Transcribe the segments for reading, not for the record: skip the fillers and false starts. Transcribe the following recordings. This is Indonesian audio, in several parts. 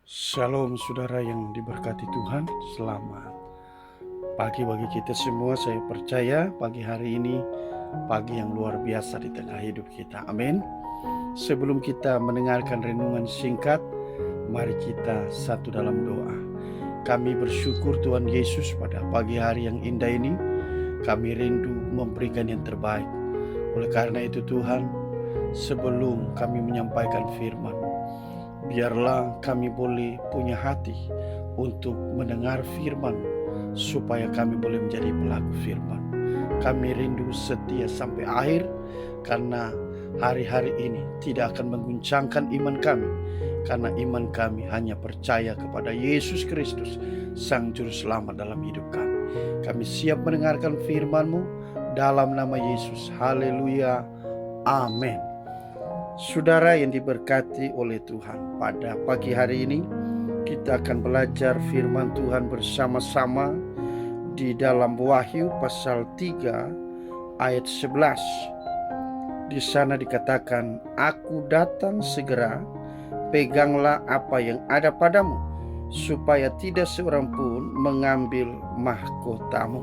Shalom saudara yang diberkati Tuhan. Selamat pagi bagi kita semua. Saya percaya pagi hari ini pagi yang luar biasa di tengah hidup kita. Amin. Sebelum kita mendengarkan renungan singkat, mari kita satu dalam doa. Kami bersyukur Tuhan Yesus pada pagi hari yang indah ini. Kami rindu memberikan yang terbaik. Oleh karena itu Tuhan, sebelum kami menyampaikan firman, biarlah kami boleh punya hati untuk mendengar firman, supaya kami boleh menjadi pelaku firman. Kami rindu setia sampai akhir, karena hari-hari ini tidak akan mengguncangkan iman kami, karena iman kami hanya percaya kepada Yesus Kristus, Sang Juru Selamat dalam hidup kami. Kami siap mendengarkan firman-Mu dalam nama Yesus. Haleluya. Amin. Saudara yang diberkati oleh Tuhan, pada pagi hari ini kita akan belajar firman Tuhan bersama-sama di dalam Wahyu pasal 3 ayat 11. Di sana dikatakan, "Aku datang segera, peganglah apa yang ada padamu, supaya tidak seorang pun mengambil mahkotamu."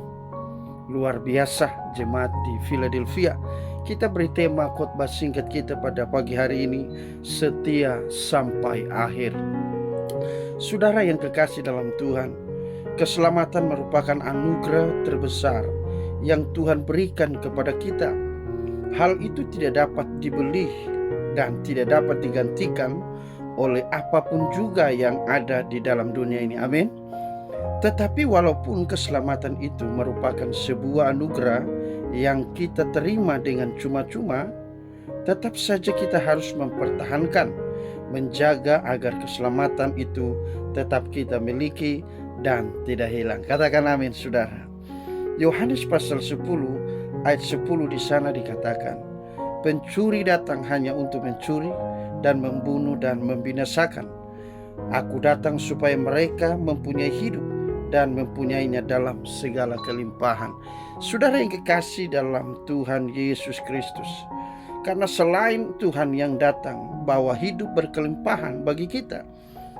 Luar biasa jemaat di Philadelphia. Kita beri tema khotbah singkat kita pada pagi hari ini, setia sampai akhir. Saudara yang kekasih dalam Tuhan, keselamatan merupakan anugerah terbesar yang Tuhan berikan kepada kita. Hal itu tidak dapat dibeli dan tidak dapat digantikan oleh apapun juga yang ada di dalam dunia ini. Amin. Tetapi walaupun keselamatan itu merupakan sebuah anugerah yang kita terima dengan cuma-cuma, tetap saja kita harus mempertahankan, menjaga agar keselamatan itu tetap kita miliki dan tidak hilang. Katakan amin, saudara. Yohanes pasal 10 ayat 10 di sana dikatakan, "Pencuri datang hanya untuk mencuri dan membunuh dan membinasakan. Aku datang supaya mereka mempunyai hidup dan mempunyainya dalam segala kelimpahan." Saudara yang kekasih dalam Tuhan Yesus Kristus, karena selain Tuhan yang datang bawa hidup berkelimpahan bagi kita,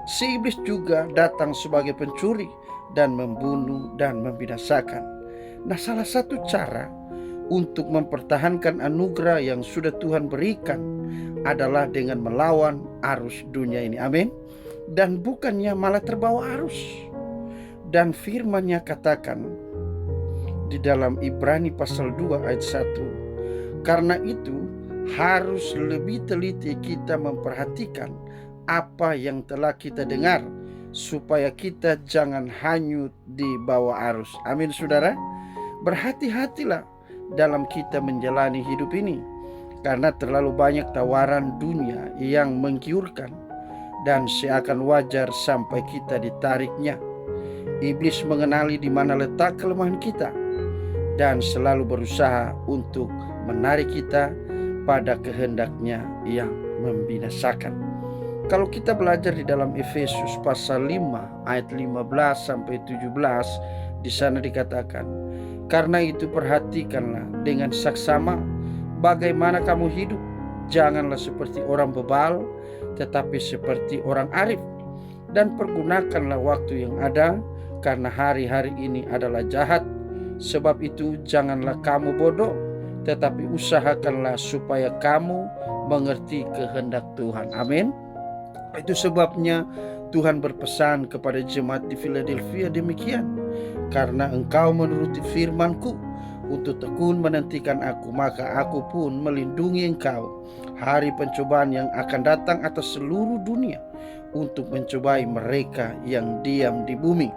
si iblis juga datang sebagai pencuri dan membunuh dan membinasakan. Nah, salah satu cara untuk mempertahankan anugerah yang sudah Tuhan berikan adalah dengan melawan arus dunia ini. Amin. Dan bukannya malah terbawa arus. Dan firman-Nya katakan di dalam Ibrani pasal 2 ayat 1, "Karena itu harus lebih teliti kita memperhatikan apa yang telah kita dengar, supaya kita jangan hanyut di bawah arus." Amin, saudara. Berhati-hatilah dalam kita menjalani hidup ini, karena terlalu banyak tawaran dunia yang menggiurkan dan seakan wajar sampai kita ditariknya. Iblis mengenali di mana letak kelemahan kita dan selalu berusaha untuk menarik kita pada kehendaknya yang membinasakan. Kalau kita belajar di dalam Efesus pasal 5 ayat 15 sampai 17, di sana dikatakan, "Karena itu perhatikanlah dengan saksama bagaimana kamu hidup. Janganlah seperti orang bebal, tetapi seperti orang arif. Dan pergunakanlah waktu yang ada, karena hari-hari ini adalah jahat. Sebab itu janganlah kamu bodoh, tetapi usahakanlah supaya kamu mengerti kehendak Tuhan." Amin. Itu sebabnya Tuhan berpesan kepada jemaat di Philadelphia demikian, "Karena engkau menuruti firman-Ku untuk tekun menantikan Aku, maka Aku pun melindungi engkau hari pencobaan yang akan datang atas seluruh dunia untuk mencobai mereka yang diam di bumi.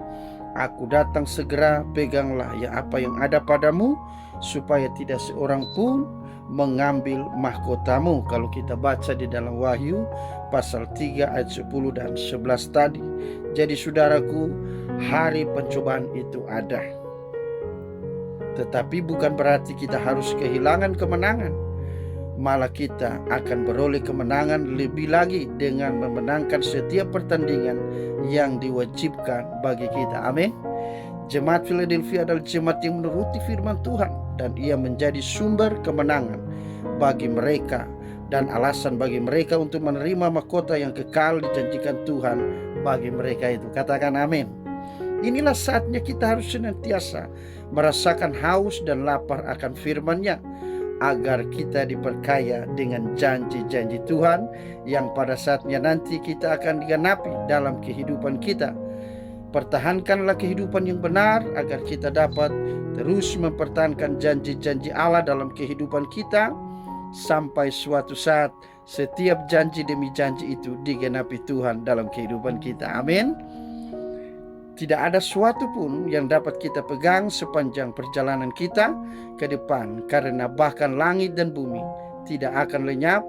Aku datang segera, peganglah ya apa yang ada padamu, supaya tidak seorang pun mengambil mahkotamu." Kalau kita baca di dalam Wahyu pasal 3 ayat 10 dan 11 tadi. Jadi saudaraku, hari pencobaan itu ada. Tetapi bukan berarti kita harus kehilangan kemenangan. Malah kita akan beroleh kemenangan lebih lagi dengan memenangkan setiap pertandingan yang diwajibkan bagi kita. Amin. Jemaat Philadelphia adalah jemaat yang menuruti firman Tuhan, dan ia menjadi sumber kemenangan bagi mereka dan alasan bagi mereka untuk menerima mahkota yang kekal dijanjikan Tuhan bagi mereka itu. Katakan amin. Inilah saatnya kita harus senantiasa merasakan haus dan lapar akan firman-Nya, agar kita diperkaya dengan janji-janji Tuhan yang pada saatnya nanti kita akan digenapi dalam kehidupan kita. Pertahankanlah kehidupan yang benar agar kita dapat terus mempertahankan janji-janji Allah dalam kehidupan kita sampai suatu saat setiap janji demi janji itu digenapi Tuhan dalam kehidupan kita. Amin. Tidak ada sesuatu pun yang dapat kita pegang sepanjang perjalanan kita ke depan, karena bahkan langit dan bumi tidak akan lenyap,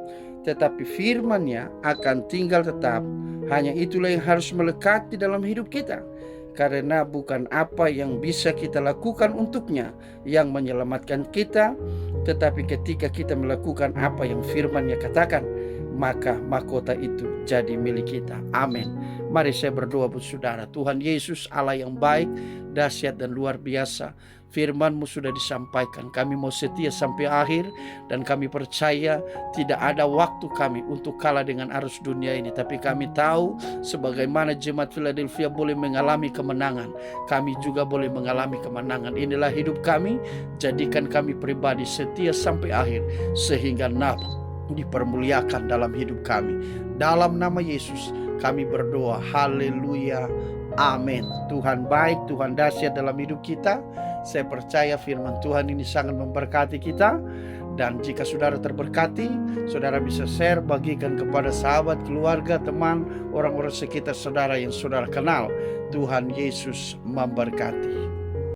tetapi firman-Nya akan tinggal tetap. Hanya itulah yang harus melekat di dalam hidup kita, karena bukan apa yang bisa kita lakukan untuknya yang menyelamatkan kita, tetapi ketika kita melakukan apa yang firman-Nya katakan, maka mahkota itu jadi milik kita. Amin. Mari saya berdoa buat saudara. Tuhan Yesus, Allah yang baik, dahsyat dan luar biasa, firman-Mu sudah disampaikan. Kami mau setia sampai akhir, dan kami percaya tidak ada waktu kami untuk kalah dengan arus dunia ini. Tapi kami tahu sebagaimana jemaat Philadelphia boleh mengalami kemenangan, kami juga boleh mengalami kemenangan. Inilah hidup kami. Jadikan kami pribadi setia sampai akhir, sehingga nama dipermuliakan dalam hidup kami. Dalam nama Yesus kami berdoa. Haleluya. Amin. Tuhan baik, Tuhan dahsyat dalam hidup kita. Saya percaya firman Tuhan ini sangat memberkati kita. Dan jika saudara terberkati, saudara bisa share, bagikan kepada sahabat, keluarga, teman, orang-orang sekitar saudara yang saudara kenal. Tuhan Yesus memberkati.